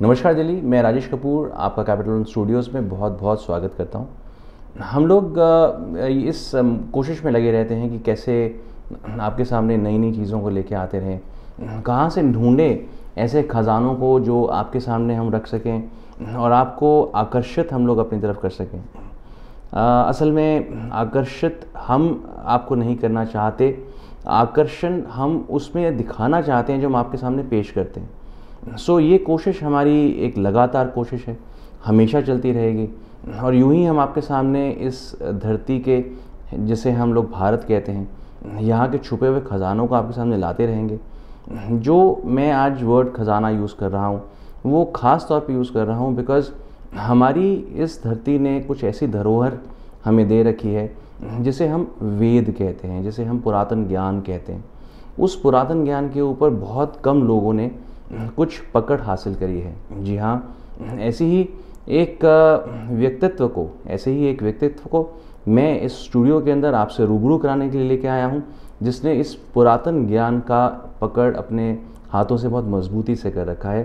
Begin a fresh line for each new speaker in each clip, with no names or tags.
नमस्कार दिल्ली, मैं राजेश कपूर आपका कैपिटल वन स्टूडियोज़ में बहुत बहुत स्वागत करता हूँ। हम लोग इस कोशिश में लगे रहते हैं कि कैसे आपके सामने नई नई चीज़ों को लेके आते रहें, कहाँ से ढूंढें ऐसे ख़जानों को जो आपके सामने हम रख सकें और आपको आकर्षित हम लोग अपनी तरफ कर सकें। असल में आकर्षित हम आपको नहीं करना चाहते, आकर्षण हम उसमें दिखाना चाहते हैं जो हम आपके सामने पेश करते हैं। ये कोशिश हमारी एक लगातार कोशिश है, हमेशा चलती रहेगी और यूं ही हम आपके सामने इस धरती के, जिसे हम लोग भारत कहते हैं, यहाँ के छुपे हुए ख़जानों को आपके सामने लाते रहेंगे। जो मैं आज वर्ड ख़जाना यूज़ कर रहा हूँ वो ख़ास तौर पे यूज़ कर रहा हूँ बिकॉज़ हमारी इस धरती ने कुछ ऐसी धरोहर हमें दे रखी है जिसे हम वेद कहते हैं, जिसे हम पुरातन ज्ञान कहते हैं। उस पुरातन ज्ञान के ऊपर बहुत कम लोगों ने कुछ पकड़ हासिल करी है। जी हाँ, ऐसे ही एक व्यक्तित्व को मैं इस स्टूडियो के अंदर आपसे रूबरू कराने के लिए लेके आया हूँ, जिसने इस पुरातन ज्ञान का पकड़ अपने हाथों से बहुत मजबूती से कर रखा है।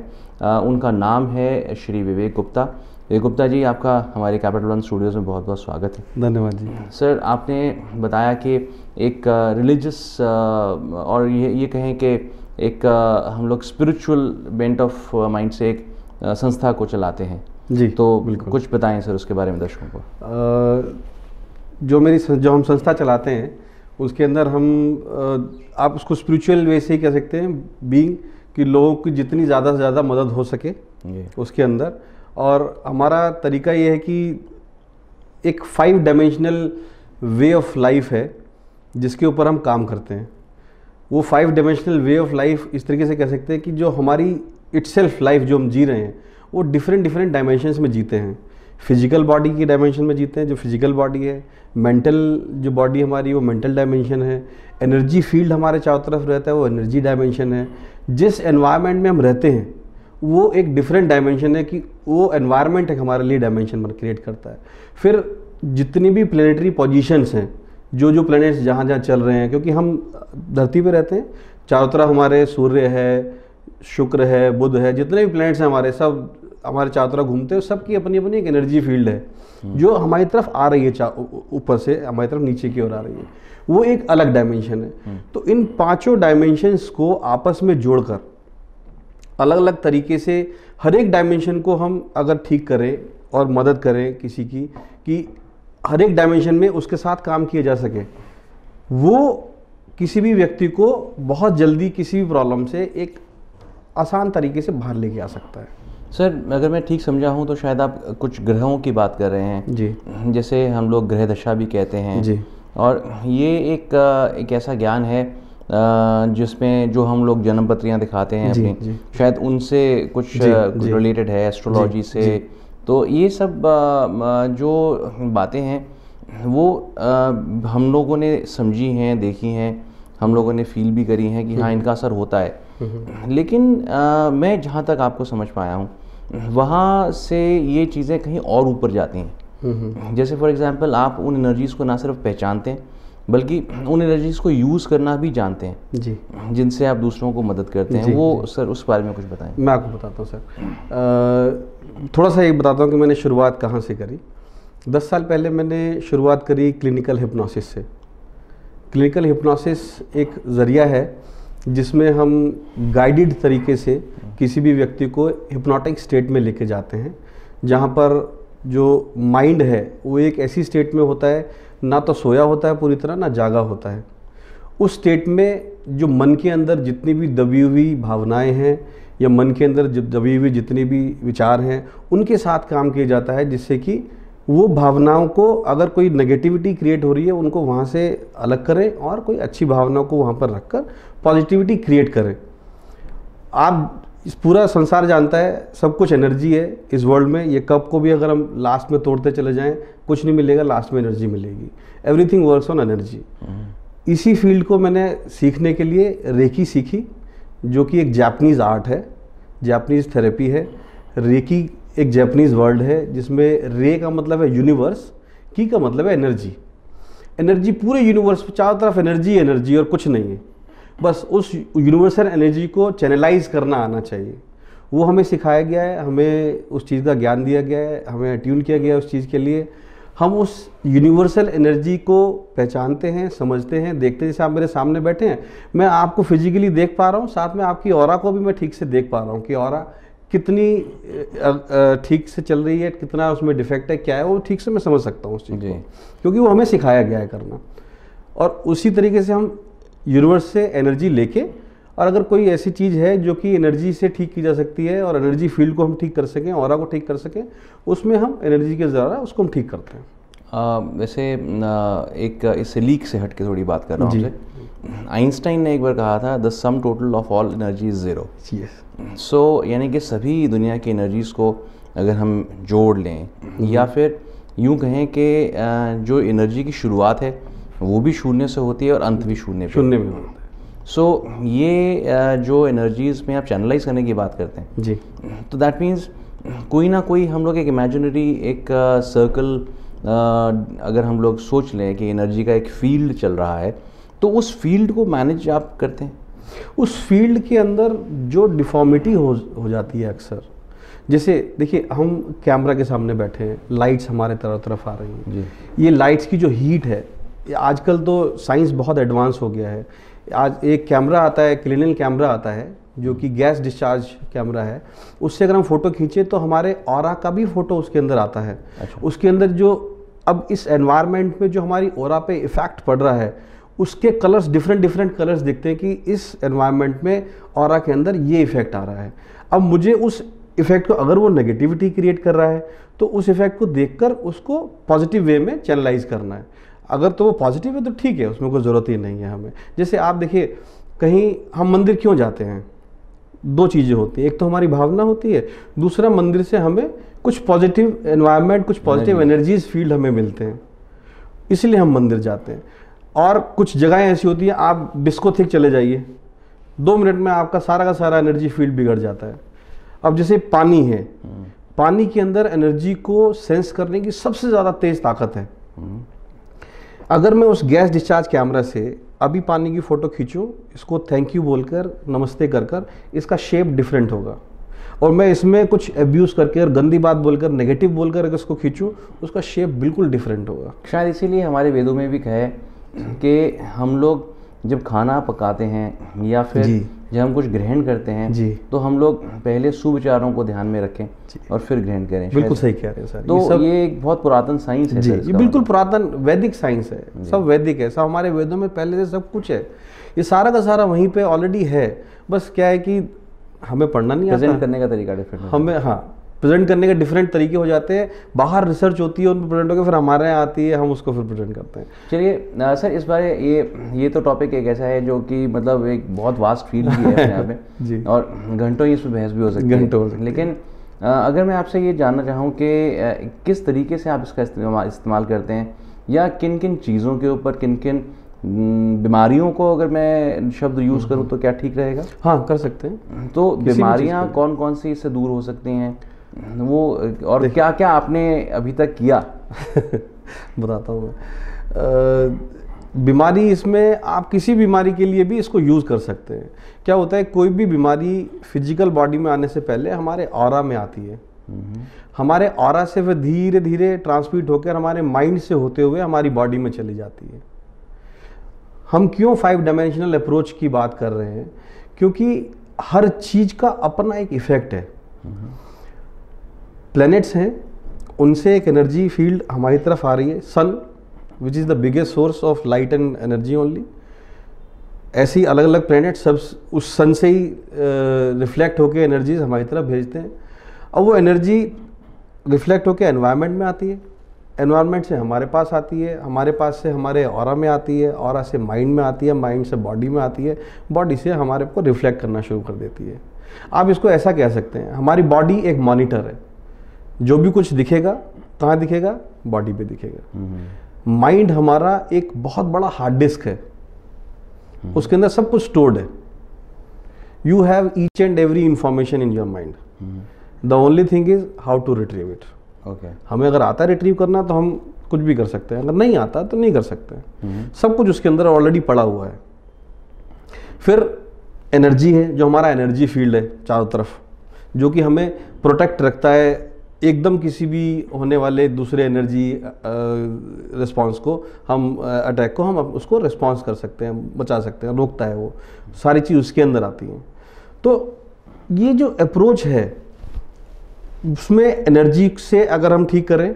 उनका नाम है श्री विवेक गुप्ता। विवेक गुप्ता जी, आपका हमारे कैपिटल वन स्टूडियोज़ में बहुत बहुत स्वागत है।
धन्यवाद जी।
सर, आपने बताया कि एक रिलीजियस और ये कहें कि एक हम लोग स्पिरिचुअल बेंट ऑफ माइंड से एक संस्था को चलाते हैं
जी,
तो
बिल्कुल।
कुछ बताएं सर उसके बारे में दर्शकों को।
जो हम संस्था चलाते हैं उसके अंदर हम आप उसको स्पिरिचुअल वे से ही कह सकते हैं, बीइंग कि लोगों की जितनी ज़्यादा से ज़्यादा मदद हो सके उसके अंदर। और हमारा तरीका ये है कि एक 5 डायमेंशनल वे ऑफ लाइफ है जिसके ऊपर हम काम करते हैं। वो 5 डायमेंशनल वे ऑफ लाइफ इस तरीके से कह सकते हैं कि जो हमारी इटसेल्फ लाइफ जो हम जी रहे हैं वो डिफरेंट डायमेंशंस में जीते हैं। फिजिकल बॉडी की डायमेंशन में जीते हैं जो फिजिकल बॉडी है, मेंटल जो बॉडी हमारी वो मेंटल डायमेंशन है, एनर्जी फील्ड हमारे चारों तरफ रहता है वो एनर्जी डायमेंशन है। जिस एनवायरनमेंट में हम रहते हैं वो एक डिफरेंट डायमेंशन है कि वो एनवायरनमेंट एक हमारे लिए डायमेंशन क्रिएट करता है। फिर जितनी भी प्लेनेटरी पोजीशंस हैं, जो प्लैनेट्स जहाँ जहाँ चल रहे हैं, क्योंकि हम धरती पे रहते हैं, चारों तरफ हमारे सूर्य है, शुक्र है, बुध है, जितने भी प्लैनेट्स हैं हमारे, सब हमारे चारों तरफ घूमते हैं। सबकी अपनी अपनी एक एनर्जी फील्ड है जो हमारी तरफ आ रही है, ऊपर से हमारी तरफ नीचे की ओर आ रही है, वो एक अलग डायमेंशन है। तो इन 5 डायमेंशंस को आपस में जोड़कर अलग अलग तरीके से हर एक डायमेंशन को हम अगर ठीक करें और मदद करें किसी की, कि हर एक डायमेंशन में उसके साथ काम किया जा सके, वो किसी भी व्यक्ति को बहुत जल्दी किसी भी प्रॉब्लम से एक आसान तरीके से बाहर लेके आ सकता है।
सर, अगर मैं ठीक समझा हूँ तो शायद आप कुछ ग्रहों की बात कर रहे हैं
जी,
जैसे हम लोग ग्रह दशा भी कहते हैं
जी।
और ये एक ऐसा ज्ञान है जिसमें जो हम लोग जन्म पत्रियाँ दिखाते हैं
जी,
अपनी,
जी।
शायद उनसे कुछ रिलेटेड है एस्ट्रोलॉजी से। तो ये सब जो बातें हैं वो हम लोगों ने समझी हैं, देखी हैं, हम लोगों ने फील भी करी हैं कि हाँ इनका असर होता है। लेकिन मैं जहाँ तक आपको समझ पाया हूँ वहाँ से ये चीज़ें कहीं और ऊपर जाती हैं। जैसे फॉर एग्जांपल आप उन एनर्जीज़ को ना सिर्फ पहचानते हैं बल्कि उन एनर्जीज़ को यूज़ करना भी जानते हैं
जी,
जिनसे आप दूसरों को मदद करते हैं।
जी,
वो
जी।
सर उस बारे में कुछ बताएं।
मैं आपको बताता हूँ सर। थोड़ा सा ये बताता हूँ कि मैंने शुरुआत कहाँ से करी। 10 साल पहले मैंने शुरुआत करी क्लिनिकल हिप्नोसिस से। क्लिनिकल हिप्नोसिस एक ज़रिया है जिसमें हम गाइडेड तरीके से किसी भी व्यक्ति को हिप्नोटिक स्टेट में लेके जाते हैं, जहाँ पर जो माइंड है वो एक ऐसी स्टेट में होता है, ना तो सोया होता है पूरी तरह, ना जागा होता है। उस स्टेट में जो मन के अंदर जितनी भी दबी हुई भावनाएं हैं या मन के अंदर दबी हुई जितनी भी विचार हैं उनके साथ काम किया जाता है, जिससे कि वो भावनाओं को, अगर कोई नेगेटिविटी क्रिएट हो रही है उनको वहाँ से अलग करें और कोई अच्छी भावनाओं को वहाँ पर रखकर पॉजिटिविटी क्रिएट करें। आप इस पूरा संसार जानता है सब कुछ एनर्जी है इस वर्ल्ड में। ये कप को भी अगर हम लास्ट में तोड़ते चले जाएं कुछ नहीं मिलेगा, लास्ट में एनर्जी मिलेगी। Everything works on energy. इसी फील्ड को मैंने सीखने के लिए रेकी सीखी, जो कि एक जापानीज़ आर्ट है, जापानीज़ थेरेपी है। रेकी एक जापानीज़ वर्ड है जिसमें रे का मतलब है यूनिवर्स, की का मतलब है एनर्जी। एनर्जी पूरे यूनिवर्स में चारों तरफ एनर्जी और कुछ नहीं है। बस उस यूनिवर्सल एनर्जी को चैनलाइज करना आना चाहिए। वो हमें सिखाया गया है, हमें उस चीज़ का ज्ञान दिया गया है, हमें ट्यून किया गया है उस चीज़ के लिए। हम उस यूनिवर्सल एनर्जी को पहचानते हैं, समझते हैं, देखते हैं। जैसे आप मेरे सामने बैठे हैं, मैं आपको फिजिकली देख पा रहा हूँ, साथ में आपकी ऑरा को भी मैं ठीक से देख पा रहा हूँ कि ऑरा कितनी ठीक से चल रही है, कितना उसमें डिफेक्ट है, क्या है, वो ठीक से मैं समझ सकता हूँ उस चीज़ को, क्योंकि वो हमें सिखाया गया है करना। और उसी तरीके से हम यूनिवर्स से एनर्जी लेके, और अगर कोई ऐसी चीज़ है जो कि एनर्जी से ठीक की जा सकती है और एनर्जी फील्ड को हम ठीक कर सकें, ऑरा को ठीक कर सकें, उसमें हम एनर्जी के ज़रिए उसको हम ठीक करते हैं।
वैसे एक इससे लीक से हट के थोड़ी बात कर रहा हूँ आपसे। आइंस्टाइन ने एक बार कहा था, the sum total of all energy is zero. So यानी कि सभी दुनिया की एनर्जीज़ को अगर हम जोड़ लें, या फिर यूँ कहें कि जो एनर्जी की शुरुआत है वो भी शून्य से होती है और अंत भी शून्य में
होता है।
सो ये जो एनर्जीज़ में आप चैनलाइज करने की बात करते हैं
जी,
तो दैट मीन्स कोई ना कोई हम लोग एक इमेजिनरी एक सर्कल, अगर हम लोग सोच लें कि एनर्जी का एक फील्ड चल रहा है, तो उस फील्ड को मैनेज आप करते हैं।
उस फील्ड के अंदर जो डिफॉर्मिटी हो जाती है अक्सर, जैसे देखिए हम कैमरा के सामने बैठे हैं, लाइट्स हमारे तरफ आ रही हैं जी। ये लाइट्स की जो हीट है, आजकल तो साइंस बहुत एडवांस हो गया है। आज एक कैमरा आता है, क्लिनल कैमरा आता है, जो कि गैस डिस्चार्ज कैमरा है, उससे अगर हम फोटो खींचे तो हमारे ऑरा का भी फोटो उसके अंदर आता है। अच्छा। उसके अंदर जो अब इस एनवायरनमेंट में जो हमारी ऑरा पे इफेक्ट पड़ रहा है, उसके कलर्स डिफरेंट कलर्स दिखते हैं कि इस एनवायरनमेंट में ऑरा के अंदर ये इफेक्ट आ रहा है। अब मुझे उस इफेक्ट को, अगर वो नेगेटिविटी क्रिएट कर रहा है, तो उस इफेक्ट को देखकर उसको पॉजिटिव वे में चैनलाइज करना है। अगर तो वो पॉजिटिव है तो ठीक है, उसमें कोई ज़रूरत ही नहीं है हमें। जैसे आप देखिए, कहीं हम मंदिर क्यों जाते हैं, दो चीज़ें होती हैं, एक तो हमारी भावना होती है, दूसरा मंदिर से हमें कुछ पॉजिटिव एनवायरनमेंट, कुछ पॉजिटिव एनर्जीज फील्ड हमें मिलते हैं, इसलिए हम मंदिर जाते हैं। और कुछ जगहें ऐसी होती हैं, आप डिस्कोथेक चले जाइए, 2 मिनट में आपका सारा का सारा एनर्जी फील्ड बिगड़ जाता है। अब जैसे पानी है, पानी के अंदर एनर्जी को सेंस करने की सबसे ज़्यादा तेज ताकत है। अगर मैं उस गैस डिस्चार्ज कैमरा से अभी पानी की फ़ोटो खींचूं, इसको थैंक यू बोलकर, नमस्ते कर इसका शेप डिफरेंट होगा, और मैं इसमें कुछ एब्यूज़ करके और गंदी बात बोलकर, नेगेटिव बोलकर अगर इसको खींचूं, उसका शेप बिल्कुल डिफरेंट होगा।
शायद इसीलिए हमारे वेदों में भी कहे कि हम लोग जब खाना पकाते हैं या फिर जब हम कुछ ग्रहण करते हैं, तो हम लोग पहले सुविचारों को ध्यान में रखें और फिर ग्रहण करें।
बिल्कुल सही कह रहे हैं सर।
तो ये एक बहुत पुरातन साइंस है।
ये बिल्कुल पुरातन वैदिक साइंस है, सब वैदिक है, सब हमारे वेदों में पहले से सब कुछ है। ये सारा का सारा वहीं पे ऑलरेडी है, बस क्या है कि हमें पढ़ना नहीं आता,
प्रेजेंट करने का तरीका डिफरेंट
हमें, हाँ, प्रेजेंट करने के डिफरेंट तरीके हो जाते हैं। बाहर रिसर्च होती है, उन पर प्रेजेंट होकर फिर हमारे यहाँ आती है, हम उसको फिर प्रेजेंट करते हैं।
चलिए सर, इस बारे ये तो टॉपिक एक ऐसा है जो कि मतलब एक बहुत वास्ट फील्ड भी है अपने आप में जी, और घंटों ही इस पर बहस भी हो सकती है। लेकिन अगर मैं आपसे ये जानना चाहूँ कि किस तरीके से आप इसका इस्तेमाल करते हैं, या किन किन चीज़ों के ऊपर, किन किन बीमारियों को अगर मैं शब्द यूज़ करूँ तो क्या ठीक रहेगा?
हाँ, कर सकते हैं।
तो बीमारियाँ कौन कौन सी इससे दूर हो सकती हैं, वो, और क्या क्या आपने अभी तक किया?
बताता हूँ मैं। बीमारी, इसमें आप किसी बीमारी के लिए भी इसको यूज़ कर सकते हैं। क्या होता है, कोई भी बीमारी फिजिकल बॉडी में आने से पहले हमारे ऑरा में आती है। हमारे ऑरा से वह धीरे धीरे ट्रांसमिट होकर हमारे माइंड से होते हुए हमारी बॉडी में चली जाती है। हम क्यों 5 डायमेंशनल अप्रोच की बात कर रहे हैं? क्योंकि हर चीज़ का अपना एक इफेक्ट है। प्लैनेट्स हैं, उनसे एक एनर्जी फील्ड हमारी तरफ आ रही है। Sun, which is the biggest source of light and energy only, ऐसी अलग अलग प्लैनेट सब उस सन से ही रिफ्लेक्ट होकर एनर्जीज हमारी तरफ भेजते हैं। अब वो एनर्जी रिफ्लेक्ट होकर एनवायरनमेंट में आती है, एनवायरनमेंट से हमारे पास आती है, हमारे पास से हमारे ऑरा में आती है, ऑरा से माइंड में आती है, माइंड से बॉडी में आती है, बॉडी से हमारे को रिफ्लेक्ट करना शुरू कर देती है। आप इसको ऐसा कह सकते हैं, हमारी बॉडी एक मॉनिटर है, जो भी कुछ दिखेगा कहाँ दिखेगा? बॉडी पे दिखेगा। माइंड हमारा एक बहुत बड़ा हार्ड डिस्क है, उसके अंदर सब कुछ स्टोर्ड है। You have each and every information in your mind, the only thing is how to retrieve it. हमें अगर आता है रिट्रीव करना तो हम कुछ भी कर सकते हैं, अगर नहीं आता तो नहीं कर सकते। सब कुछ उसके अंदर ऑलरेडी पड़ा हुआ है। फिर एनर्जी है, जो हमारा एनर्जी फील्ड है चारों तरफ, जो कि हमें प्रोटेक्ट रखता है एकदम किसी भी होने वाले दूसरे एनर्जी रिस्पांस को, हम अटैक को हम उसको रिस्पांस कर सकते हैं, बचा सकते हैं, रोकता है। वो सारी चीज़ उसके अंदर आती हैं। तो ये जो अप्रोच है उसमें एनर्जी से अगर हम ठीक करें,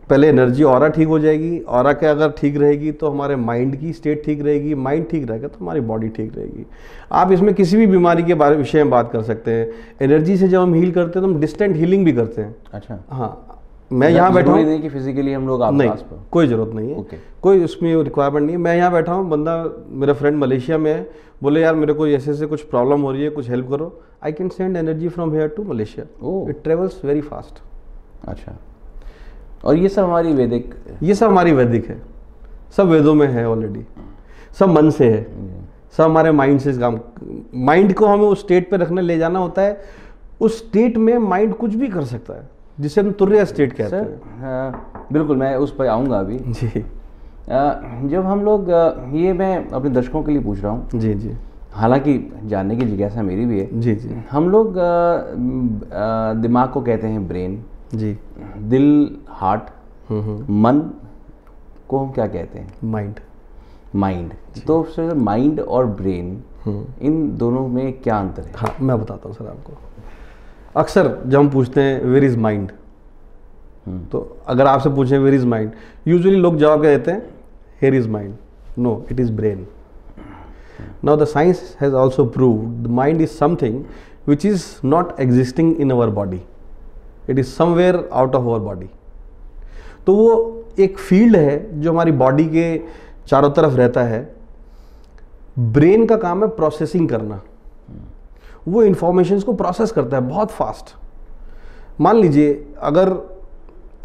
पहले एनर्जी ऑरा ठीक हो जाएगी, ऑरा के अगर ठीक रहेगी तो हमारे माइंड की स्टेट ठीक रहेगी, माइंड ठीक रहेगा तो हमारी बॉडी ठीक रहेगी। आप इसमें किसी भी बीमारी के बारे विषय में बात कर सकते हैं। एनर्जी से जब हम हील करते हैं तो हम डिस्टेंट हीलिंग भी करते हैं।
अच्छा,
हाँ, मैं यहाँ बैठा हूँ,
नहीं कि फिजिकली हम लोग
नहीं, कोई ज़रूरत नहीं है, कोई उसमें रिक्वायरमेंट नहीं है। मैं यहाँ बैठा हूँ, बंदा मेरा फ्रेंड मलेशिया में है, बोले यार मेरे को ऐसे ऐसे कुछ प्रॉब्लम हो रही है, कुछ हेल्प करो, I can send energy from here to Malaysia, it travels very fast.
अच्छा, और ये सब हमारी वैदिक,
ये सब हमारी वैदिक है, सब वेदों में है ऑलरेडी, सब मन से है, सब हमारे माइंड से काम। माइंड को हमें उस स्टेट पे रखने ले जाना होता है। उस स्टेट में माइंड कुछ भी कर सकता है, जिसे हम तुर्य स्टेट कहते हैं।
बिल्कुल, मैं उस पर आऊँगा अभी
जी।
जब हम लोग ये मैं अपने दर्शकों के लिए पूछ रहा हूँ
जी जी,
हालांकि जानने की जिज्ञासा मेरी भी है।
जी जी,
हम लोग दिमाग को कहते हैं ब्रेन,
जी,
दिल हार्ट, मन को हम क्या कहते हैं?
माइंड।
माइंड। तो सर माइंड और ब्रेन, इन दोनों में क्या अंतर है?
हाँ, मैं बताता हूँ सर आपको। अक्सर जब हम पूछते हैं वेयर इज माइंड, तो अगर आपसे पूछें वेयर इज माइंड, यूजुअली लोग जवाब क्या देते हैं? Here is mind. No, it is brain. Now the science has also proved the mind is something which is not existing in our body, it is somewhere out of our body. तो वो एक field है जो हमारी body के चारों तरफ रहता है। ब्रेन का काम है प्रोसेसिंग करना, वो इंफॉर्मेशंस को प्रोसेस करता है बहुत फास्ट। मान लीजिए अगर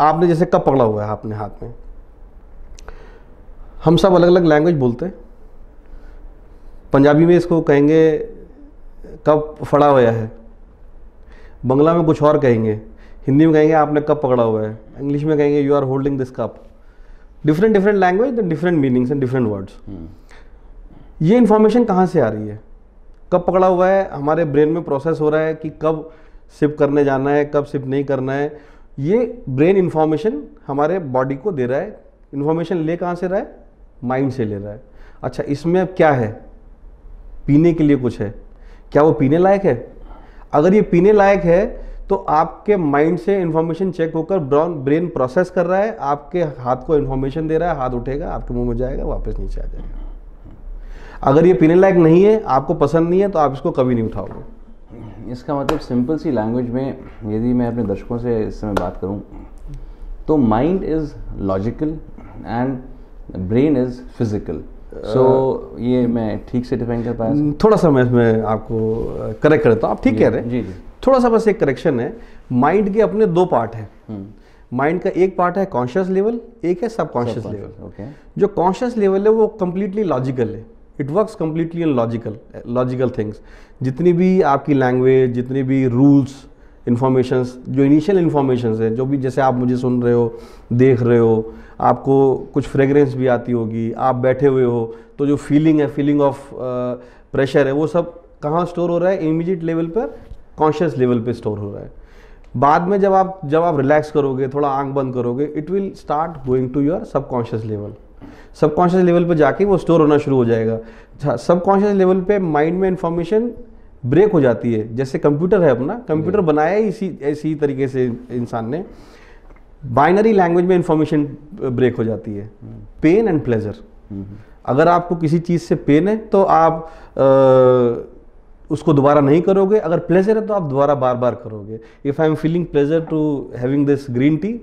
आपने जैसे कप पकड़ा हुआ है आपने हाथ में, हम सब अलग अलग लैंग्वेज बोलते हैं। पंजाबी में इसको कहेंगे कप फड़ा हुआ है, बंगला में कुछ और कहेंगे, हिंदी में कहेंगे आपने कप पकड़ा हुआ है, इंग्लिश में कहेंगे you are holding this cup. Different different language, different meanings and different words. ये इन्फॉर्मेशन कहाँ से आ रही है? कब पकड़ा हुआ है, हमारे ब्रेन में प्रोसेस हो रहा है कि कब सिप करने जाना है, कब सिप नहीं करना है। ये ब्रेन इन्फॉर्मेशन हमारे बॉडी को दे रहा है। इन्फॉर्मेशन ले कहाँ से रहा है? माइंड से ले रहा है। अच्छा, इसमें अब क्या है? पीने के लिए कुछ है, क्या वो पीने लायक है? अगर ये पीने लायक है तो आपके माइंड से इन्फॉर्मेशन चेक होकर ब्रेन प्रोसेस कर रहा है, आपके हाथ को इन्फॉर्मेशन दे रहा है, हाथ उठेगा, आपके मुंह में जाएगा, वापस नीचे आ जाएगा। अगर ये पीने लायक नहीं है, आपको पसंद नहीं है, तो आप इसको कभी नहीं उठाओगे।
इसका मतलब सिंपल सी लैंग्वेज में यदि मैं अपने दर्शकों से इस समय बात करूं, तो mind is logical and brain is physical. So ये मैं ठीक से डिफाइन कर पाया?
थोड़ा सा मैं इसमें आपको करेक्ट करता हूँ, आप ठीक कह रहे हैं।
जी जी,
थोड़ा सा बस एक करेक्शन है। माइंड के अपने दो पार्ट हैं। माइंड का एक पार्ट है कॉन्शियस लेवल, एक है सबकॉन्शियस लेवल। जो कॉन्शियस लेवल है वो कंप्लीटली लॉजिकल है, it works completely in logical things. जितनी भी आपकी लैंग्वेज, जितनी भी रूल्स, इन्फॉर्मेशंस, जो इनिशियल इन्फॉर्मेशंस है, जो भी जैसे आप मुझे सुन रहे हो, देख रहे हो, आपको कुछ फ्रेग्रेंस भी आती होगी, आप बैठे हुए हो तो जो फीलिंग है, फीलिंग ऑफ प्रेशर है, वो सब कहाँ स्टोर हो रहा है? इमीडिएट लेवल पर, कॉन्शियस लेवल पे स्टोर हो रहा है। बाद में जब आप रिलैक्स करोगे, थोड़ा आंख बंद करोगे, it will start going to your subconscious level. Subconscious level पे जाके वो स्टोर होना शुरू हो जाएगा। सबकॉन्शियस लेवल पे माइंड में इंफॉर्मेशन ब्रेक हो जाती है। जैसे कंप्यूटर है अपना, कंप्यूटर बनाया ही इसी तरीके से इंसान ने। बाइनरी लैंग्वेज में इंफॉर्मेशन ब्रेक हो जाती है। पेन एंड प्लेजर, अगर आपको किसी चीज़ से पेन है तो आप उसको दोबारा नहीं करोगे, अगर प्लेजर है तो आप दोबारा बार बार करोगे। If I am feeling pleasure to having this green tea,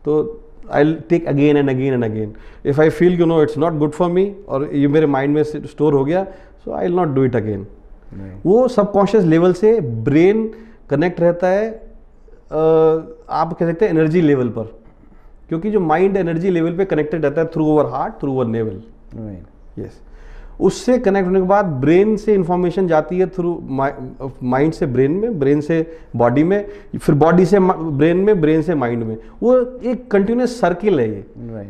तो I will take again and again and again. If I feel you know it's not good for me, और ये मेरे माइंड में स्टोर हो गया, so I will not do it again. वो subconscious level से brain connect रहता है, आप कह सकते हैं एनर्जी लेवल पर, क्योंकि जो माइंड एनर्जी लेवल पे कनेक्टेड रहता है through our heart, through our naval. Yes, उससे कनेक्ट होने के बाद ब्रेन से इंफॉर्मेशन जाती है थ्रू माइंड से ब्रेन में, ब्रेन से बॉडी में, फिर बॉडी से ब्रेन में, ब्रेन से माइंड में। वो एक कंटिन्यूस सर्किल है,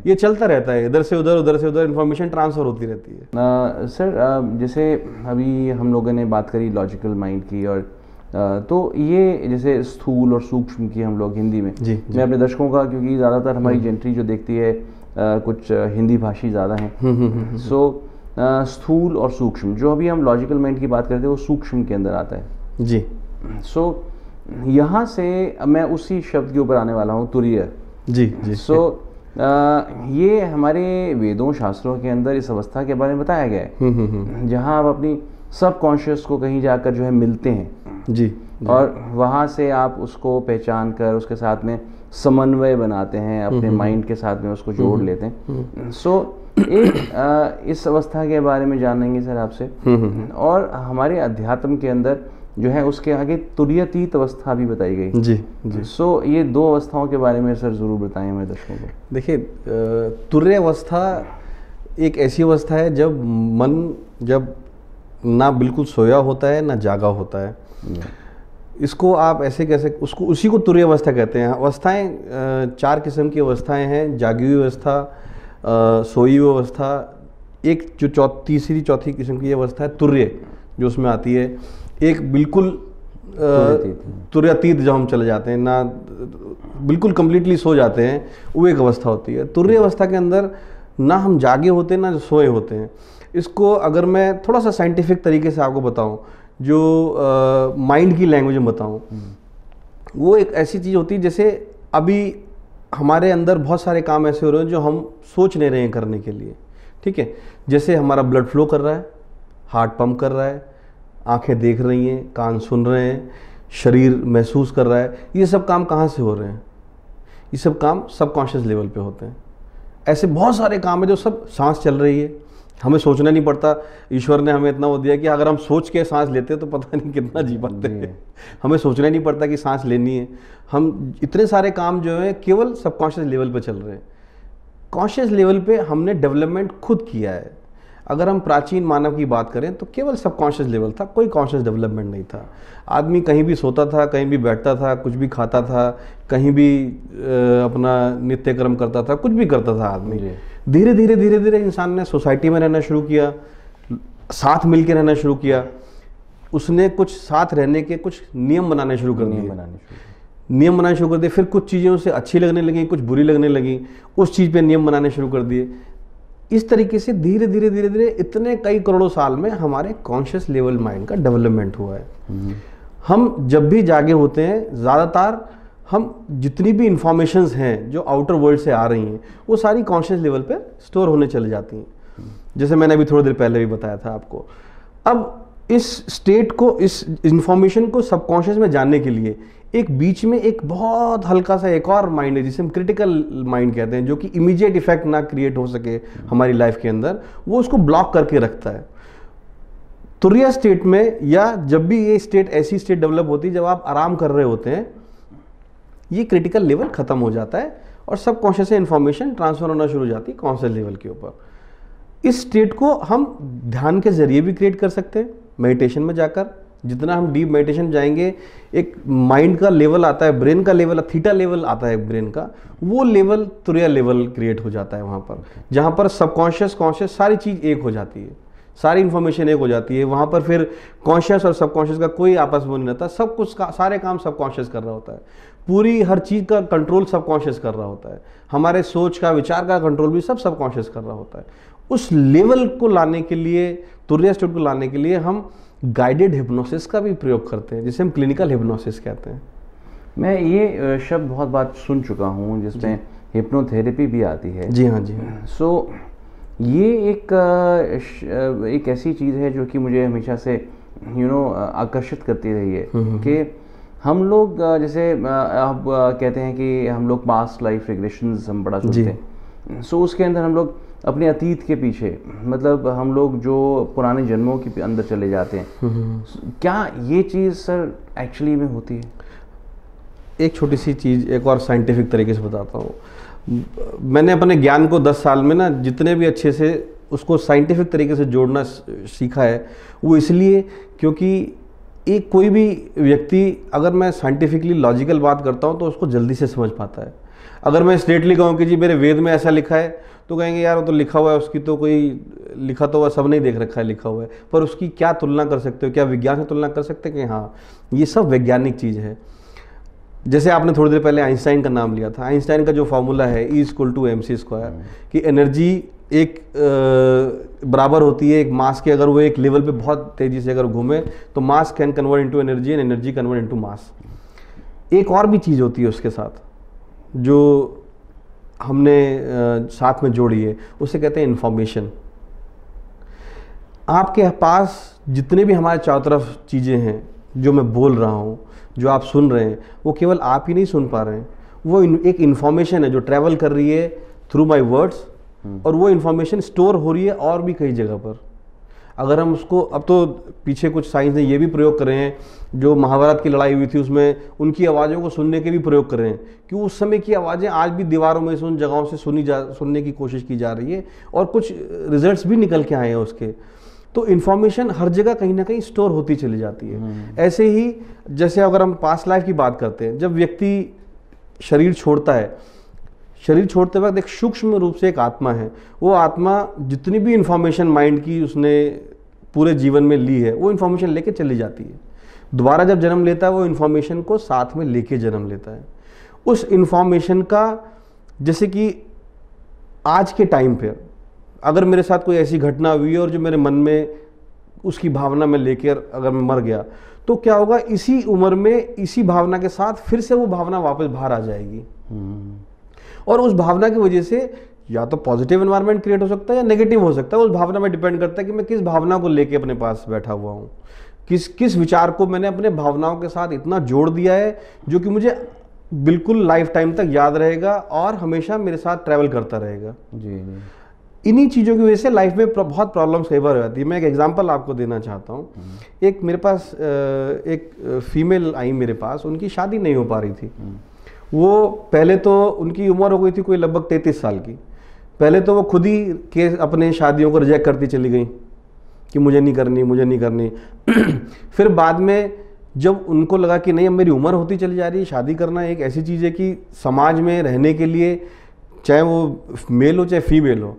ये चलता रहता है, इधर से उधर, उधर से उधर इंफॉर्मेशन ट्रांसफर होती रहती है।
सर जैसे अभी हम लोगों ने बात करी लॉजिकल माइंड की और तो ये जैसे स्थूल और सूक्ष्म की हम लोग हिंदी में, मैं अपने दर्शकों का, क्योंकि ज़्यादातर हमारी जेंट्री जो देखती है कुछ हिंदी भाषी ज़्यादा हैं, सो स्थूल और सूक्ष्म, जो अभी हम लॉजिकल माइंड की बात करते हैं वो सूक्ष्म के अंदर आता है
जी।
सो यहाँ से मैं उसी शब्द के ऊपर आने वाला हूँ, तुरीय
जी जी।
सो ये हमारे वेदों शास्त्रों के अंदर इस अवस्था के बारे में बताया गया है जहाँ आप अपनी सब कॉन्शियस को कहीं जाकर जो है मिलते हैं
जी,
और वहाँ से आप उसको पहचान कर उसके साथ में समन्वय बनाते हैं, अपने माइंड के साथ में उसको जोड़ लेते हैं। सो एक इस अवस्था के बारे में जानेंगे सर आपसे, और हमारे अध्यात्म के अंदर जो है उसके आगे तुरीयातीत अवस्था भी बताई गई।
जी जी।
सो ये दो अवस्थाओं के बारे में सर ज़रूर बताएं हमारे दर्शकों को।
देखिए, तुर्य अवस्था एक ऐसी अवस्था है जब मन जब ना बिल्कुल सोया होता है ना जागा होता है। इसको आप ऐसे कैसे उसको उसी को तुर्य अवस्था कहते हैं। अवस्थाएं 4 किस्म की अवस्थाएं हैं, जागी हुई अवस्था, सोई हुई अवस्था, एक जो तीसरी चौथी किस्म की अवस्था है तुर्य जो उसमें आती है। एक बिल्कुल तुर्यातीत जब हम चले जाते हैं, ना बिल्कुल कंप्लीटली सो जाते हैं, वो एक अवस्था होती है। तुर्य अवस्था के अंदर ना हम जागे होते हैं ना सोए होते हैं। इसको अगर मैं थोड़ा सा साइंटिफिक तरीके से आपको बताऊं, जो माइंड की लैंग्वेज में बताऊं, वो एक ऐसी चीज़ होती है जैसे अभी हमारे अंदर बहुत सारे काम ऐसे हो रहे हैं जो हम सोच नहीं रहे हैं करने के लिए, ठीक है। जैसे हमारा ब्लड फ्लो कर रहा है, हार्ट पंप कर रहा है, आंखें देख रही हैं, कान सुन रहे हैं, शरीर महसूस कर रहा है। ये सब काम कहाँ से हो रहे हैं? ये सब काम सबकॉन्शियस लेवल पे होते हैं। ऐसे बहुत सारे काम है जो सब सांस चल रही है, हमें सोचना नहीं पड़ता। ईश्वर ने हमें इतना वो दिया कि अगर हम सोच के सांस लेते तो पता नहीं कितना जी पाते हैं। हमें सोचना नहीं पड़ता कि सांस लेनी है। हम इतने सारे काम जो है केवल सबकॉन्शियस लेवल पे चल रहे हैं। कॉन्शियस लेवल पे हमने डेवलपमेंट खुद किया है। अगर हम प्राचीन मानव की बात करें तो केवल सबकॉन्शियस लेवल था, कोई कॉन्शियस डेवलपमेंट नहीं था। आदमी कहीं भी सोता था, कहीं भी बैठता था, कुछ भी खाता था, कहीं भी अपना नित्य कर्म करता था, कुछ भी करता था आदमी। धीरे धीरे धीरे धीरे इंसान ने सोसाइटी में रहना शुरू किया, साथ मिल के रहना शुरू किया। उसने कुछ साथ रहने के कुछ नियम बनाने शुरू कर दिए, नियम बनाने शुरू कर दिए। फिर कुछ चीज़ें उसे अच्छी लगने लगी, कुछ बुरी लगने लगी, उस चीज़ पे नियम बनाने शुरू कर दिए। इस तरीके से धीरे धीरे धीरे धीरे इतने कई करोड़ों साल में हमारे कॉन्शियस लेवल माइंड का डेवलपमेंट हुआ है। हम जब भी जागे होते हैं, ज़्यादातर हम जितनी भी इंफॉर्मेशंस हैं जो आउटर वर्ल्ड से आ रही हैं, वो सारी कॉन्शियस लेवल पे स्टोर होने चली जाती हैं, जैसे मैंने अभी थोड़ी देर पहले भी बताया था आपको। अब इस स्टेट को, इस इंफॉर्मेशन को सबकॉन्शियस में जानने के लिए एक बीच में एक बहुत हल्का सा एक और माइंड है जिसे हम क्रिटिकल माइंड कहते हैं, जो कि इमीडिएट इफेक्ट ना क्रिएट हो सके हमारी लाइफ के अंदर, वो उसको ब्लॉक करके रखता है। तुर्य स्टेट में, या जब भी ये स्टेट ऐसी स्टेट डेवलप होती है जब आप आराम कर रहे होते हैं, ये क्रिटिकल लेवल खत्म हो जाता है और सब कॉन्शियस से इंफॉर्मेशन ट्रांसफर होना शुरू हो जाती है कॉन्शियस लेवल के ऊपर। इस स्टेट को हम ध्यान के जरिए भी क्रिएट कर सकते हैं, मेडिटेशन में जाकर। जितना हम डीप मेडिटेशन जाएंगे, एक माइंड का लेवल आता है, ब्रेन का लेवल, थीटा लेवल आता है ब्रेन का, वो लेवल तुर्य लेवल क्रिएट हो जाता है वहाँ पर, जहाँ पर सबकॉन्शियस कॉन्शियस सारी चीज़ एक हो जाती है, सारी इन्फॉर्मेशन एक हो जाती है। वहाँ पर फिर कॉन्शियस और सबकॉन्शियस का कोई आपस में नहीं रहता, सब कुछ का सारे काम सबकॉन्शियस कर रहा होता है। पूरी हर चीज़ का कंट्रोल सबकॉन्शियस कर रहा होता है। हमारे सोच का, विचार का कंट्रोल भी सब सबकॉन्शियस कर रहा होता है। उस लेवल को लाने के लिए, तुर्य स्टेट को लाने के लिए हम गाइडेड हिप्नोसिस का भी प्रयोग करते हैं, जिसे हम क्लिनिकल हिप्नोसिस कहते हैं।
मैं ये शब्द बहुत बात सुन चुका हूँ जिसमें हिप्नोथेरेपी भी आती है।
जी हाँ, जी हाँ।
सो ये एक ऐसी चीज़ है जो कि मुझे हमेशा से आकर्षित करती रही है कि हम लोग जैसे आप कहते हैं कि हम लोग पास्ट लाइफ रिग्रेशंस हम बड़ा सुनते हैं। सो उसके अंदर हम लोग अपने अतीत के पीछे, मतलब हम लोग जो पुराने जन्मों के अंदर चले जाते हैं। क्या ये चीज़ सर एक्चुअली में होती है?
एक छोटी सी चीज़ एक और साइंटिफिक तरीके से बताता हूँ। मैंने अपने ज्ञान को 10 साल में ना जितने भी अच्छे से उसको साइंटिफिक तरीके से जोड़ना सीखा है, वो इसलिए क्योंकि एक कोई भी व्यक्ति, अगर मैं साइंटिफिकली लॉजिकल बात करता हूँ तो उसको जल्दी से समझ पाता है। अगर मैं स्ट्रेटली कहूँ कि जी मेरे वेद में ऐसा लिखा है, तो कहेंगे यार वो तो लिखा हुआ है, उसकी तो कोई लिखा तो हुआ सब नहीं देख रखा है लिखा हुआ है, पर उसकी क्या तुलना कर सकते हो, क्या विज्ञान से तुलना कर सकते हैं कि हाँ ये सब वैज्ञानिक चीज़ है। जैसे आपने थोड़ी देर पहले आइंस्टाइन का नाम लिया था, आइंस्टाइन का जो फॉर्मूला है E=mc², कि एनर्जी एक बराबर होती है एक मास के, अगर वो एक लेवल पे बहुत तेज़ी से अगर घूमे तो मास can convert into energy and energy convert into mass. एक और भी चीज़ होती है उसके साथ जो हमने साथ में जोड़ी है, उसे कहते हैं इंफॉर्मेशन। आपके पास जितने भी हमारे चारों तरफ चीज़ें हैं जो मैं बोल रहा हूँ, जो आप सुन रहे हैं, वो केवल आप ही नहीं सुन पा रहे हैं, वो एक इन्फॉर्मेशन है जो ट्रैवल कर रही है थ्रू माय वर्ड्स, और वो इन्फॉर्मेशन स्टोर हो रही है और भी कई जगह पर। अगर हम उसको, अब तो पीछे कुछ साइंस ने ये भी प्रयोग कर रहे हैं, जो महाभारत की लड़ाई हुई थी उसमें उनकी आवाज़ों को सुनने के भी प्रयोग कर रहे हैं, कि उस समय की आवाज़ें आज भी दीवारों में से उन जगहों से सुनने की कोशिश की जा रही है, और कुछ रिजल्ट्स भी निकल के आए हैं उसके। तो इन्फॉर्मेशन हर जगह कहीं ना कहीं स्टोर होती चली जाती है। ऐसे ही जैसे अगर हम पास्ट लाइफ की बात करते हैं, जब व्यक्ति शरीर छोड़ता है, शरीर छोड़ते वक्त एक सूक्ष्म रूप से एक आत्मा है, वो आत्मा जितनी भी इन्फॉर्मेशन माइंड की उसने पूरे जीवन में ली है वो इन्फॉर्मेशन लेके चली जाती है। दोबारा जब जन्म लेता है वो इन्फॉर्मेशन को साथ में लेके जन्म लेता है। उस इन्फॉर्मेशन का, जैसे कि आज के टाइम पे अगर मेरे साथ कोई ऐसी घटना हुई है और जो मेरे मन में उसकी भावना में लेकर अगर मैं मर गया, तो क्या होगा, इसी उम्र में इसी भावना के साथ फिर से वो भावना वापस बाहर आ जाएगी। और उस भावना की वजह से या तो पॉजिटिव एनवायरनमेंट क्रिएट हो सकता है या नेगेटिव हो सकता है। उस भावना में डिपेंड करता है कि मैं किस भावना को लेके अपने पास बैठा हुआ हूँ, किस विचार को मैंने अपने भावनाओं के साथ इतना जोड़ दिया है जो कि मुझे बिल्कुल लाइफ टाइम तक याद रहेगा और हमेशा मेरे साथ ट्रैवल करता रहेगा।
जी।
इन्हीं चीज़ों की वजह से लाइफ में बहुत प्रॉब्लम्स कई बार हो जाती है। मैं एक एग्जांपल आपको देना चाहता हूँ। एक मेरे पास एक फीमेल आई मेरे पास, उनकी शादी नहीं हो पा रही थी। वो पहले तो उनकी उम्र हो गई थी कोई लगभग 33 साल की। पहले तो वो खुद ही के अपने शादियों को रिजेक्ट करती चली गई कि मुझे नहीं करनी, मुझे नहीं करनी। फिर बाद में जब उनको लगा कि नहीं, अब मेरी उम्र होती चली जा रही है, शादी करना एक ऐसी चीज़ है कि समाज में रहने के लिए, चाहे वो मेल हो चाहे फीमेल हो,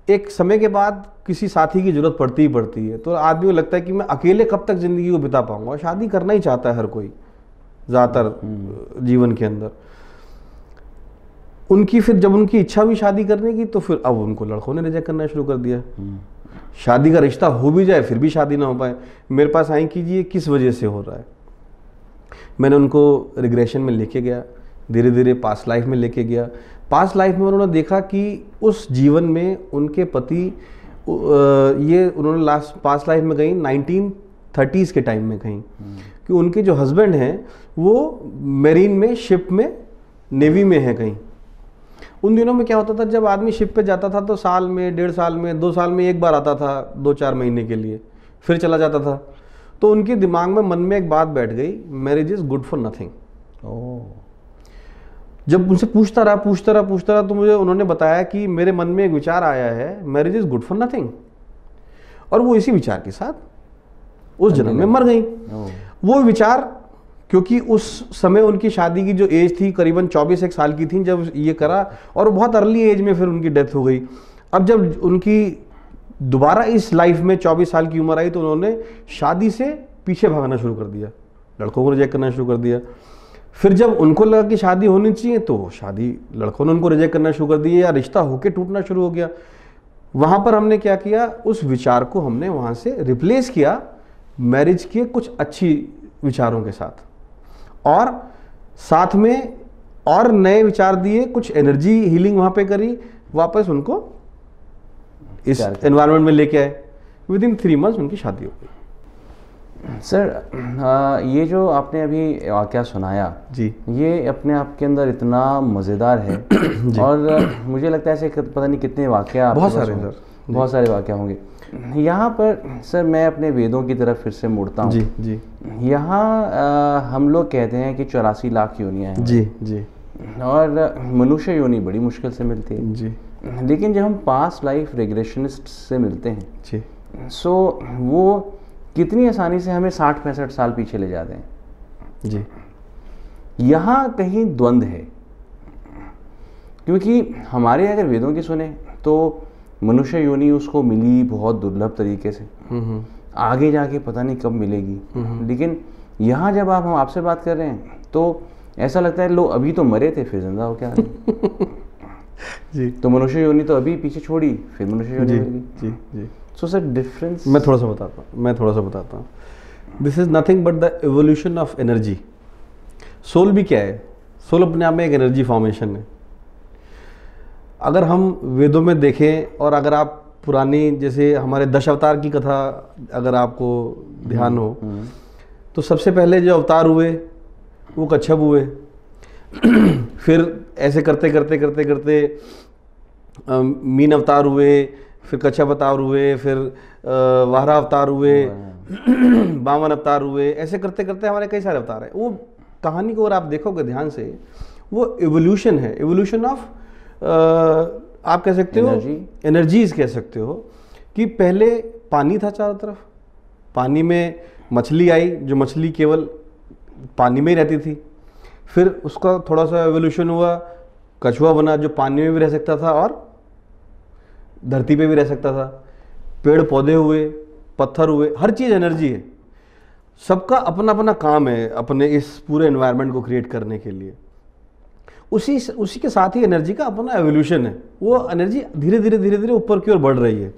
एक समय के बाद किसी साथी की जरूरत पड़ती ही पड़ती है। तो आदमी को लगता है कि मैं अकेले कब तक ज़िंदगी को बिता पाऊंगा, शादी करना ही चाहता है हर कोई ज़्यादातर जीवन के अंदर। उनकी फिर जब उनकी इच्छा हुई शादी करने की, तो फिर अब उनको लड़कों ने रिजेक्ट करना शुरू कर दिया। शादी का रिश्ता हो भी जाए फिर भी शादी ना हो पाए। मेरे पास आई कि ये किस वजह से हो रहा है। मैंने उनको रिग्रेशन में लेके गया, धीरे धीरे पास्ट लाइफ में लेके गया। पास्ट लाइफ में उन्होंने देखा कि उस जीवन में उनके पति, ये उन्होंने पास्ट लाइफ में गई 1930s के टाइम में कहीं, कि उनके जो हस्बैंड हैं वो मेरीन में, शिप में, नेवी में है कहीं। उन दिनों में क्या होता था, जब आदमी शिप पे जाता था तो साल में, 1.5 साल में, 2 साल में एक बार आता था, 2-4 महीने के लिए, फिर चला जाता था। तो उनके दिमाग में, मन में एक बात बैठ गई, marriage is good for nothing. जब उनसे पूछता रहा तो मुझे उन्होंने बताया कि मेरे मन में एक विचार आया है, marriage is good for nothing, और वो इसी विचार के साथ उस जन्म में मर गई। वो विचार, क्योंकि उस समय उनकी शादी की जो एज थी करीबन 24 साल की थी जब ये करा, और बहुत अर्ली एज में फिर उनकी डेथ हो गई। अब जब उनकी दोबारा इस लाइफ में 24 साल की उम्र आई, तो उन्होंने शादी से पीछे भागना शुरू कर दिया, लड़कों को रिजेक्ट करना शुरू कर दिया। फिर जब उनको लगा कि शादी होनी चाहिए, तो शादी, लड़कों ने उनको रिजेक्ट करना शुरू कर दिया, या रिश्ता होके टूटना शुरू हो गया। वहाँ पर हमने क्या किया, उस विचार को हमने वहाँ से रिप्लेस किया मैरिज के कुछ अच्छी विचारों के साथ, और साथ में और नए विचार दिए, कुछ एनर्जी हीलिंग वहाँ पे करी, वापस उनको इस एनवायरनमेंट में लेके आए। विदिन 3 मंथ्स उनकी शादी हो गई।
सर, ये जो आपने अभी वाकया सुनाया
जी, ये
अपने आप के अंदर इतना मज़ेदार है और मुझे लगता है ऐसे पता नहीं कितने वाकया,
बहुत सारे सर,
बहुत सारे वाकया होंगे। यहाँ पर सर मैं अपने वेदों की तरफ फिर से मुड़ता हूँ।
जी जी।
यहाँ हम लोग कहते हैं कि 84 लाख योनियाँ हैं।
जी जी।
और मनुष्य योनि बड़ी मुश्किल से मिलती है
जी।
लेकिन जब हम पास्ट लाइफ रिग्रेशनिस्ट से मिलते हैं
जी,
सो वो कितनी आसानी से हमें 60-65 साल पीछे ले जाते हैं।
जी।
यहाँ कहीं द्वंद्व है, क्योंकि हमारे अगर वेदों की सुने तो मनुष्य योनि उसको मिली बहुत दुर्लभ तरीके से, आगे जाके पता नहीं कब मिलेगी। लेकिन यहाँ जब हम आपसे बात कर रहे हैं तो ऐसा लगता है लो अभी तो मरे थे फिर जिंदा हो क्या जी। तो मनुष्य योनि तो अभी पीछे छोड़ी, फिर मनुष्य योनि मिल गई।
जी जी।
सो सर डिफरेंस
मैं थोड़ा सा बताता हूँ। This is nothing but the evolution of energy. Soul भी क्या है? सोल अपने आप में एक एनर्जी फॉर्मेशन है। अगर हम वेदों में देखें और अगर आप पुरानी जैसे हमारे 10 अवतार की कथा अगर आपको ध्यान हो तो सबसे पहले जो अवतार हुए वो कच्छप हुए, फिर ऐसे करते करते करते करते मीन अवतार हुए, फिर कच्छप अवतार हुए, फिर वाराह अवतार हुए, बामन अवतार हुए, ऐसे करते करते हमारे कई सारे अवतार हैं। वो कहानी को अगर आप देखोगे ध्यान से वो एवोल्यूशन है, एवोल्यूशन ऑफ आप कह सकते हो एनर्जीज कह सकते हो। कि पहले पानी था चारों तरफ, पानी में मछली आई जो मछली केवल पानी में ही रहती थी, फिर उसका थोड़ा सा एवोल्यूशन हुआ, कछुआ बना जो पानी में भी रह सकता था और धरती पे भी रह सकता था, पेड़ पौधे हुए, पत्थर हुए, हर चीज़ एनर्जी है। सबका अपना अपना काम है अपने इस पूरे एनवायरनमेंट को क्रिएट करने के लिए। उसी के साथ ही एनर्जी का अपना एवोल्यूशन है। वो एनर्जी धीरे धीरे ऊपर की ओर बढ़ रही है।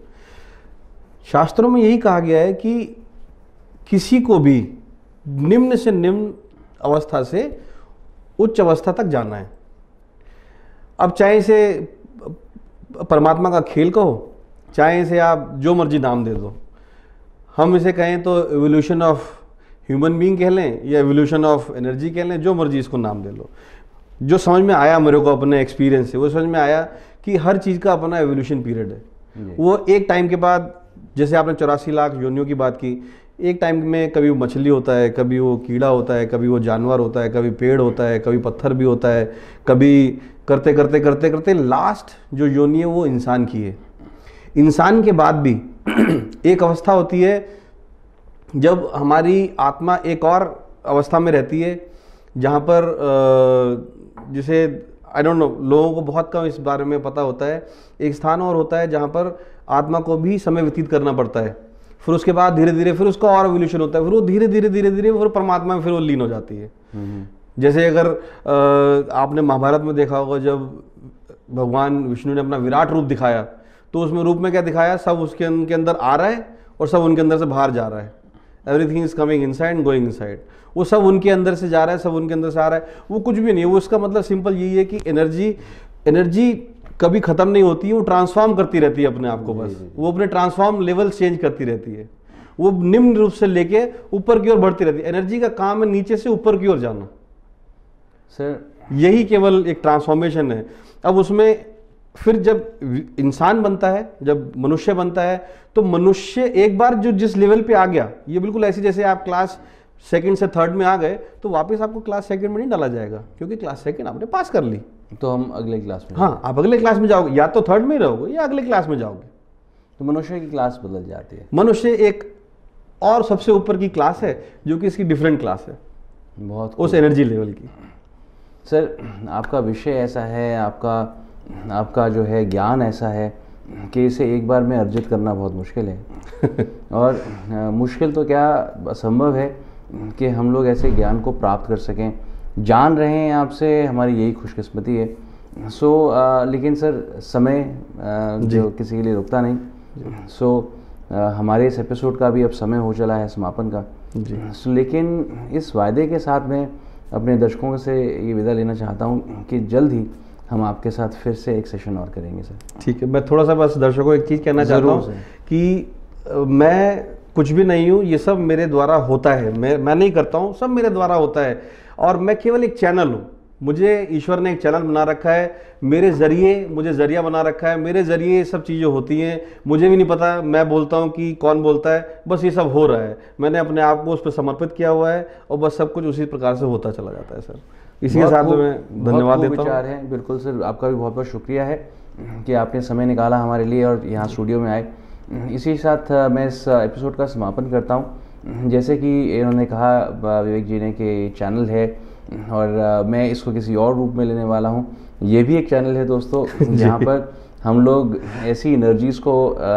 शास्त्रों में यही कहा गया है कि किसी को भी निम्न से निम्न अवस्था से उच्च अवस्था तक जाना है। अब चाहे इसे परमात्मा का खेल कहो, चाहे इसे आप जो मर्जी नाम दे दो, हम इसे कहें तो एवोल्यूशन ऑफ ह्यूमन बीइंग कह लें या एवोल्यूशन ऑफ एनर्जी कह लें, जो मर्जी इसको नाम दे लो। जो समझ में आया मेरे को अपने एक्सपीरियंस से, वो समझ में आया कि हर चीज़ का अपना एवोल्यूशन पीरियड है। वो एक टाइम के बाद, जैसे आपने 84 लाख योनियों की बात की, एक टाइम में कभी वो मछली होता है, कभी वो कीड़ा होता है, कभी वो जानवर होता है, कभी पेड़ होता है, कभी पत्थर भी होता है, कभी करते करते करते करते लास्ट जो योनि है वो इंसान की है। इंसान के बाद भी एक अवस्था होती है जब हमारी आत्मा एक और अवस्था में रहती है जहाँ पर जिसे आई डोंट नो, लोगों को बहुत कम इस बारे में पता होता है। एक स्थान और होता है जहाँ पर आत्मा को भी समय व्यतीत करना पड़ता है, फिर उसके बाद धीरे धीरे फिर उसका और एवोल्यूशन होता है, फिर वो धीरे धीरे फिर परमात्मा में फिर वो लीन हो जाती है। जैसे अगर आपने महाभारत में देखा होगा, जब भगवान विष्णु ने अपना विराट रूप दिखाया तो उसमें रूप में क्या दिखाया, सब उसके अंदर आ रहा है और सब उनके अंदर से बाहर जा रहा है। Everything is coming inside and going inside. वो सब उनके अंदर से जा रहा है, सब उनके अंदर से आ रहा है, वो कुछ भी नहीं है। वो उसका मतलब सिंपल यही है कि एनर्जी कभी खत्म नहीं होती है, वो ट्रांसफॉर्म करती रहती है अपने आप को। बस वो अपने ट्रांसफॉर्म लेवल चेंज करती रहती है। वो निम्न रूप से लेके ऊपर की ओर बढ़ती रहती है। एनर्जी का काम है नीचे से ऊपर की ओर जाना सर, यही केवल एक ट्रांसफॉर्मेशन है। अब उसमें फिर जब इंसान बनता है, जब मनुष्य बनता है, तो मनुष्य एक बार जो जिस लेवल पे आ गया, ये बिल्कुल ऐसे जैसे आप क्लास 2nd से 3rd में आ गए तो वापस आपको क्लास 2nd में नहीं डाला जाएगा, क्योंकि क्लास 2nd आपने पास कर ली,
तो हम अगले क्लास में,
हाँ आप अगले क्लास में जाओगे, या तो 3rd में रहोगे या अगले क्लास में जाओगे।
तो मनुष्य की क्लास बदल जाती है।
मनुष्य एक और सबसे ऊपर की क्लास है जो कि इसकी डिफरेंट क्लास है,
बहुत
उस एनर्जी लेवल की।
सर आपका विषय ऐसा है, आपका जो है ज्ञान ऐसा है कि इसे एक बार में अर्जित करना बहुत मुश्किल है और मुश्किल तो क्या असंभव है कि हम लोग ऐसे ज्ञान को प्राप्त कर सकें। जान रहे हैं आपसे, हमारी यही खुशकिस्मती है। लेकिन सर समय जो किसी के लिए रुकता नहीं। हमारे इस एपिसोड का भी अब समय हो चला है समापन का जी। लेकिन इस वायदे के साथ मैं अपने दर्शकों से ये विदा लेना चाहता हूँ कि जल्द ही हम आपके साथ फिर से एक सेशन और करेंगे सर।
ठीक है, मैं थोड़ा सा बस दर्शकों को एक चीज़ कहना चाहता हूँ कि मैं कुछ भी नहीं हूँ, ये सब मेरे द्वारा होता है। मैं नहीं करता हूँ, सब मेरे द्वारा होता है और मैं केवल एक चैनल हूँ। मुझे ईश्वर ने एक चैनल बना रखा है, मेरे ज़रिए मुझे ज़रिया बना रखा है, मेरे ज़रिए ये सब चीज़ें होती हैं। मुझे भी नहीं पता मैं बोलता हूँ कि कौन बोलता है, बस ये सब हो रहा है। मैंने अपने आप को उस पर समर्पित किया हुआ है और बस सब कुछ उसी प्रकार से होता चला जाता है सर। इसी के साथ मैं धन्यवाद देता हूँ।
विचार है, बिल्कुल सर, आपका भी बहुत बहुत शुक्रिया है कि आपने समय निकाला हमारे लिए और यहाँ स्टूडियो में आए। इसी के साथ मैं इस एपिसोड का समापन करता हूँ। जैसे कि इन्होंने कहा विवेक जी ने कि चैनल है और मैं इसको किसी और रूप में लेने वाला हूँ। ये भी एक चैनल है दोस्तों, जहाँ पर हम लोग ऐसी एनर्जीज़ को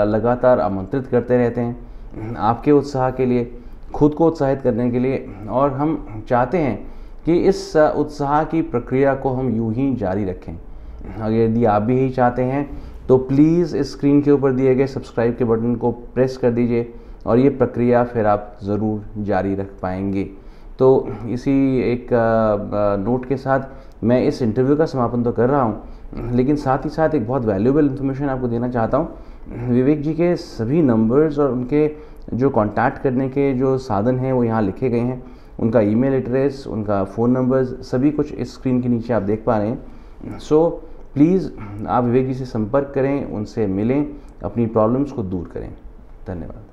लगातार आमंत्रित करते रहते हैं आपके उत्साह के लिए, खुद को उत्साहित करने के लिए, और हम चाहते हैं कि इस उत्साह की प्रक्रिया को हम यूं ही जारी रखें। अगर यदि आप भी यही चाहते हैं तो प्लीज़ इस स्क्रीन के ऊपर दिए गए सब्सक्राइब के बटन को प्रेस कर दीजिए और ये प्रक्रिया फिर आप ज़रूर जारी रख पाएंगे। तो इसी एक नोट के साथ मैं इस इंटरव्यू का समापन तो कर रहा हूँ, लेकिन साथ ही साथ एक बहुत वैल्यूएबल इन्फॉर्मेशन आपको देना चाहता हूँ। विवेक जी के सभी नंबर्स और उनके जो कांटेक्ट करने के जो साधन हैं वो यहाँ लिखे गए हैं। उनका ईमेल एड्रेस, उनका फ़ोन नंबर्स, सभी कुछ इस स्क्रीन के नीचे आप देख पा रहे हैं। सो प्लीज़ आप विवेक जी से संपर्क करें, उनसे मिलें, अपनी प्रॉब्लम्स को दूर करें। धन्यवाद।